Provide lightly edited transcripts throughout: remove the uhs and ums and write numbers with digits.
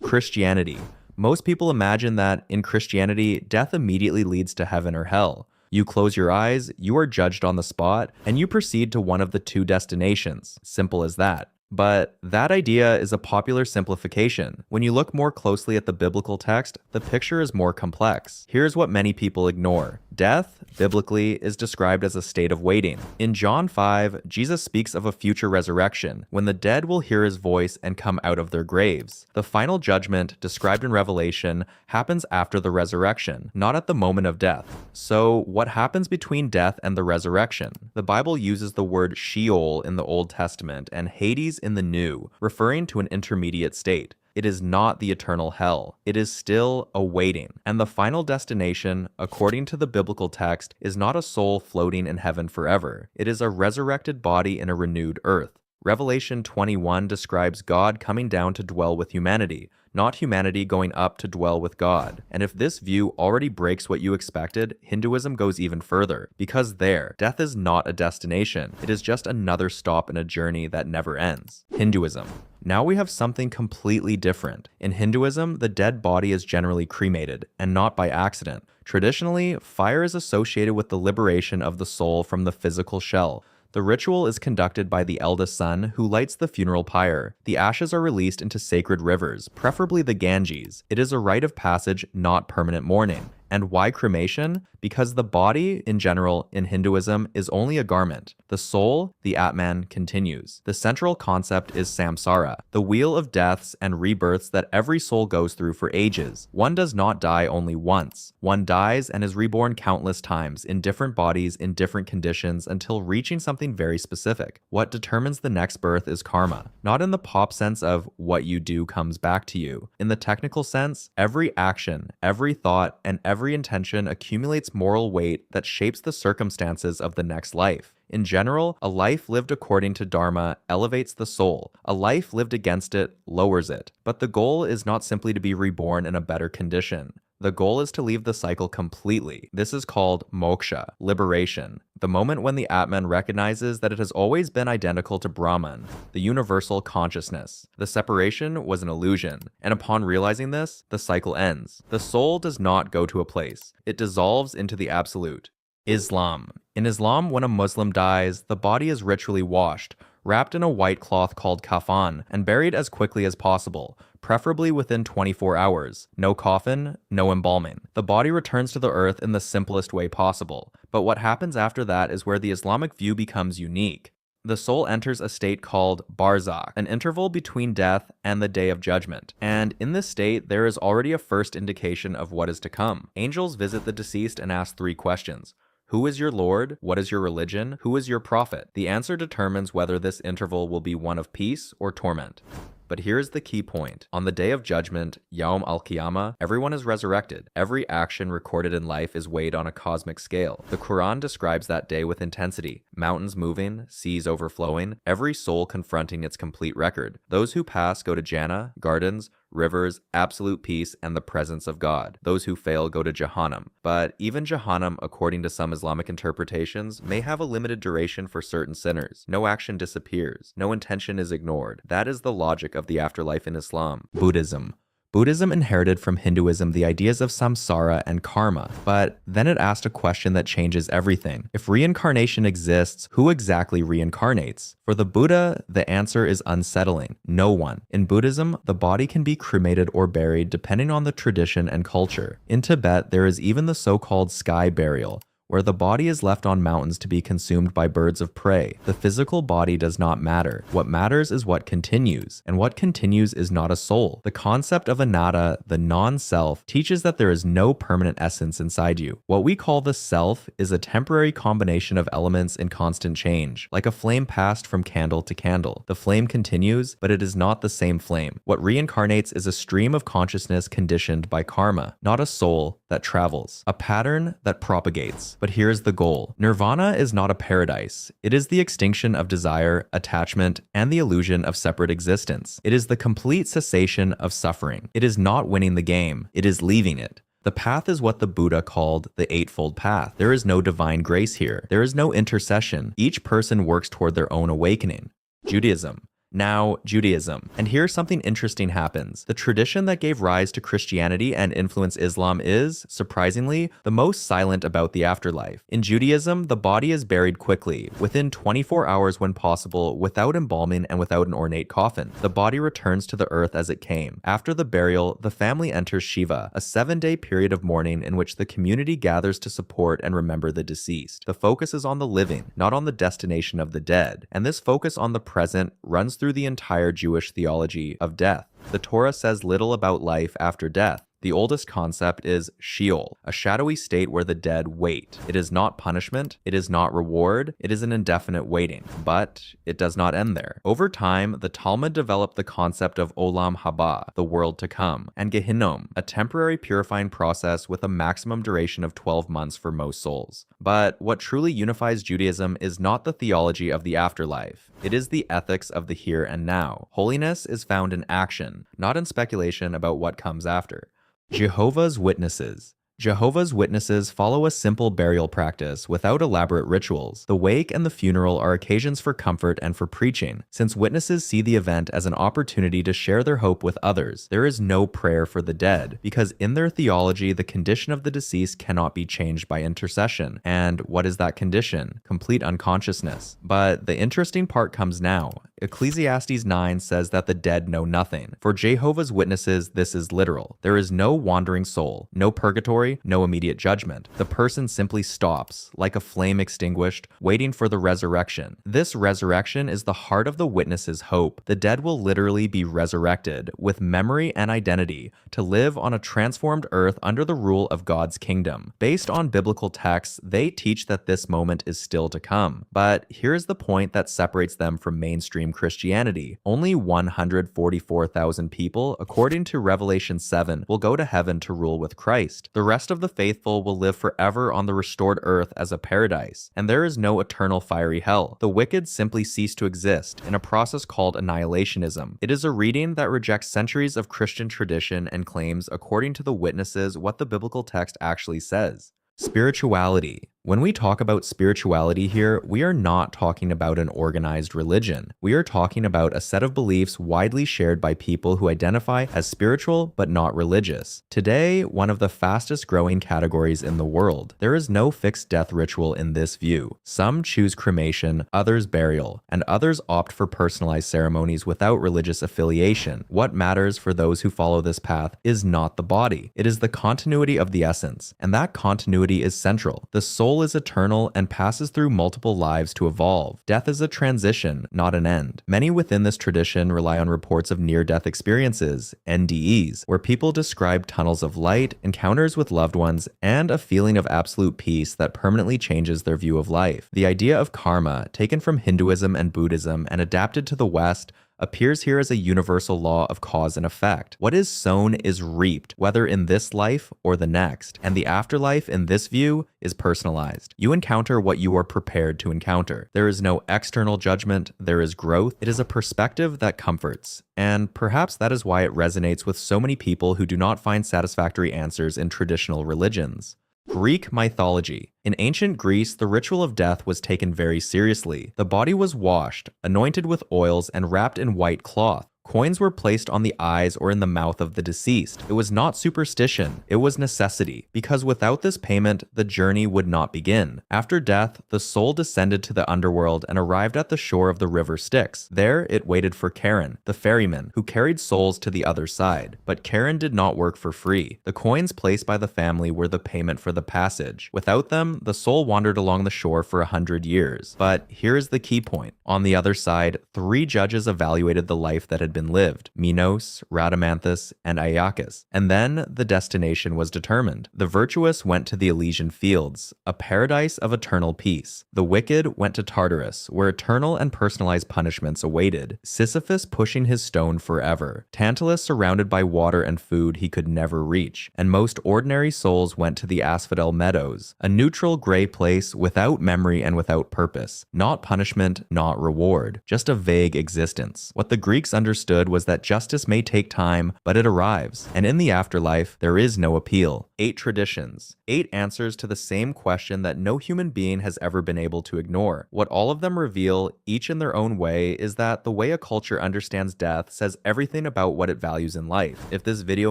Christianity. Most people imagine that in Christianity, death immediately leads to heaven or hell. You close your eyes, you are judged on the spot, and you proceed to one of the two destinations. Simple as that. But that idea is a popular simplification. When you look more closely at the biblical text, the picture is more complex. Here's what many people ignore. Death, biblically, is described as a state of waiting. In John 5, Jesus speaks of a future resurrection, when the dead will hear his voice and come out of their graves. The final judgment, described in Revelation, happens after the resurrection, not at the moment of death. So, what happens between death and the resurrection? The Bible uses the word Sheol in the Old Testament and Hades in the New, referring to an intermediate state. It is not the eternal hell. It is still awaiting. And the final destination, according to the biblical text, is not a soul floating in heaven forever. It is a resurrected body in a renewed earth. Revelation 21 describes God coming down to dwell with humanity, not humanity going up to dwell with God. And if this view already breaks what you expected, Hinduism goes even further, because there, death is not a destination. It is just another stop in a journey that never ends. Hinduism. Now we have something completely different. In Hinduism, the dead body is generally cremated, and not by accident. Traditionally, fire is associated with the liberation of the soul from the physical shell. The ritual is conducted by the eldest son, who lights the funeral pyre. The ashes are released into sacred rivers, preferably the Ganges. It is a rite of passage, not permanent mourning. And why cremation? Because the body, in general, in Hinduism, is only a garment. The soul, the Atman, continues. The central concept is samsara, the wheel of deaths and rebirths that every soul goes through for ages. One does not die only once. One dies and is reborn countless times, in different bodies, in different conditions, until reaching something very specific. What determines the next birth is karma. Not in the pop sense of what you do comes back to you. In the technical sense, every action, every thought, and every intention accumulates moral weight that shapes the circumstances of the next life. In general, a life lived according to Dharma elevates the soul. A life lived against it lowers it. But the goal is not simply to be reborn in a better condition. The goal is to leave the cycle completely. This is called moksha, liberation, the moment when the Atman recognizes that it has always been identical to Brahman, the universal consciousness. The separation was an illusion, and upon realizing this, the cycle ends. The soul does not go to a place. It dissolves into the absolute. Islam. In Islam, when a Muslim dies, the body is ritually washed, wrapped in a white cloth called kafan, and buried as quickly as possible, preferably within 24 hours. No coffin, no embalming. The body returns to the earth in the simplest way possible. But what happens after that is where the Islamic view becomes unique. The soul enters a state called barzakh, an interval between death and the day of judgment. And in this state, there is already a first indication of what is to come. Angels visit the deceased and ask 3 questions. Who is your Lord? What is your religion? Who is your prophet? The answer determines whether this interval will be one of peace or torment. But here's the key point. On the day of judgment, Yawm al-Qiyamah, everyone is resurrected. Every action recorded in life is weighed on a cosmic scale. The Quran describes that day with intensity. Mountains moving, seas overflowing, every soul confronting its complete record. Those who pass go to Jannah, gardens, rivers, absolute peace, and the presence of God. Those who fail go to Jahannam. But even Jahannam, according to some Islamic interpretations, may have a limited duration for certain sinners. No action disappears. No intention is ignored. That is the logic of the afterlife in Islam. Buddhism. Buddhism inherited from Hinduism the ideas of samsara and karma, but then it asked a question that changes everything. If reincarnation exists, who exactly reincarnates? For the Buddha, the answer is unsettling. No one. In Buddhism, the body can be cremated or buried depending on the tradition and culture. In Tibet, there is even the so-called sky burial, where the body is left on mountains to be consumed by birds of prey. The physical body does not matter. What matters is what continues, and what continues is not a soul. The concept of anatta, the non-self, teaches that there is no permanent essence inside you. What we call the self is a temporary combination of elements in constant change, like a flame passed from candle to candle. The flame continues, but it is not the same flame. What reincarnates is a stream of consciousness conditioned by karma, not a soul that travels, a pattern that propagates. But here's the goal. Nirvana is not a paradise. It is the extinction of desire, attachment, and the illusion of separate existence. It is the complete cessation of suffering. It is not winning the game. It is leaving it. The path is what the Buddha called the Eightfold Path. There is no divine grace here. There is no intercession. Each person works toward their own awakening. Judaism. Now, Judaism. And here something interesting happens. The tradition that gave rise to Christianity and influenced Islam is, surprisingly, the most silent about the afterlife. In Judaism, the body is buried quickly, within 24 hours when possible, without embalming and without an ornate coffin. The body returns to the earth as it came. After the burial, the family enters Shiva, a 7-day period of mourning in which the community gathers to support and remember the deceased. The focus is on the living, not on the destination of the dead, and this focus on the present runs through the entire Jewish theology of death. The Torah says little about life after death. The oldest concept is Sheol, a shadowy state where the dead wait. It is not punishment, it is not reward, it is an indefinite waiting. But it does not end there. Over time, the Talmud developed the concept of Olam Haba, the world to come, and Gehinnom, a temporary purifying process with a maximum duration of 12 months for most souls. But what truly unifies Judaism is not the theology of the afterlife. It is the ethics of the here and now. Holiness is found in action, not in speculation about what comes after. Jehovah's Witnesses. Jehovah's Witnesses follow a simple burial practice without elaborate rituals. The wake and the funeral are occasions for comfort and for preaching. Since witnesses see the event as an opportunity to share their hope with others, there is no prayer for the dead, because in their theology, the condition of the deceased cannot be changed by intercession. And what is that condition? Complete unconsciousness. But the interesting part comes now. Ecclesiastes 9 says that the dead know nothing. For Jehovah's Witnesses, this is literal. There is no wandering soul, no purgatory, no immediate judgment. The person simply stops, like a flame extinguished, waiting for the resurrection. This resurrection is the heart of the witness's hope. The dead will literally be resurrected, with memory and identity, to live on a transformed earth under the rule of God's kingdom. Based on biblical texts, they teach that this moment is still to come. But here's the point that separates them from mainstream Christianity. Only 144,000 people, according to Revelation 7, will go to heaven to rule with Christ. The rest of the faithful will live forever on the restored earth as a paradise, and there is no eternal fiery hell. The wicked simply cease to exist in a process called annihilationism. It is a reading that rejects centuries of Christian tradition and claims, according to the witnesses, what the biblical text actually says. Spirituality. When we talk about spirituality here, we are not talking about an organized religion. We are talking about a set of beliefs widely shared by people who identify as spiritual but not religious. Today, one of the fastest growing categories in the world. There is no fixed death ritual in this view. Some choose cremation, others burial, and others opt for personalized ceremonies without religious affiliation. What matters for those who follow this path is not the body. It is the continuity of the essence, and that continuity is central. The soul is eternal and passes through multiple lives to evolve. Death is a transition, not an end. Many within this tradition rely on reports of near-death experiences, NDEs, where people describe tunnels of light, encounters with loved ones, and a feeling of absolute peace that permanently changes their view of life. The idea of karma, taken from Hinduism and Buddhism and adapted to the West, appears here as a universal law of cause and effect. What is sown is reaped, whether in this life or the next, and the afterlife in this view is personalized. You encounter what you are prepared to encounter. There is no external judgment, there is growth. It is a perspective that comforts, and perhaps that is why it resonates with so many people who do not find satisfactory answers in traditional religions. Greek mythology. In ancient Greece, the ritual of death was taken very seriously. The body was washed, anointed with oils, and wrapped in white cloth. Coins were placed on the eyes or in the mouth of the deceased. It was not superstition, it was necessity, because without this payment, the journey would not begin. After death, the soul descended to the underworld and arrived at the shore of the river Styx. There, it waited for Charon, the ferryman, who carried souls to the other side. But Charon did not work for free. The coins placed by the family were the payment for the passage. Without them, the soul wandered along the shore for 100 years. But here is the key point. On the other side, 3 judges evaluated the life that had been lived: Minos, Rhadamanthus, and Aeacus. And then the destination was determined. The virtuous went to the Elysian fields, a paradise of eternal peace. The wicked went to Tartarus, where eternal and personalized punishments awaited. Sisyphus pushing his stone forever. Tantalus surrounded by water and food he could never reach. And most ordinary souls went to the Asphodel Meadows, a neutral gray place without memory and without purpose. Not punishment, not reward, just a vague existence. What the Greeks understood understood was that justice may take time, but it arrives. And in the afterlife, there is no appeal. 8 traditions. 8 answers to the same question that no human being has ever been able to ignore. What all of them reveal, each in their own way, is that the way a culture understands death says everything about what it values in life. If this video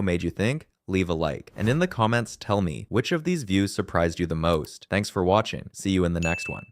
made you think, leave a like. And in the comments, tell me, which of these views surprised you the most? Thanks for watching. See you in the next one.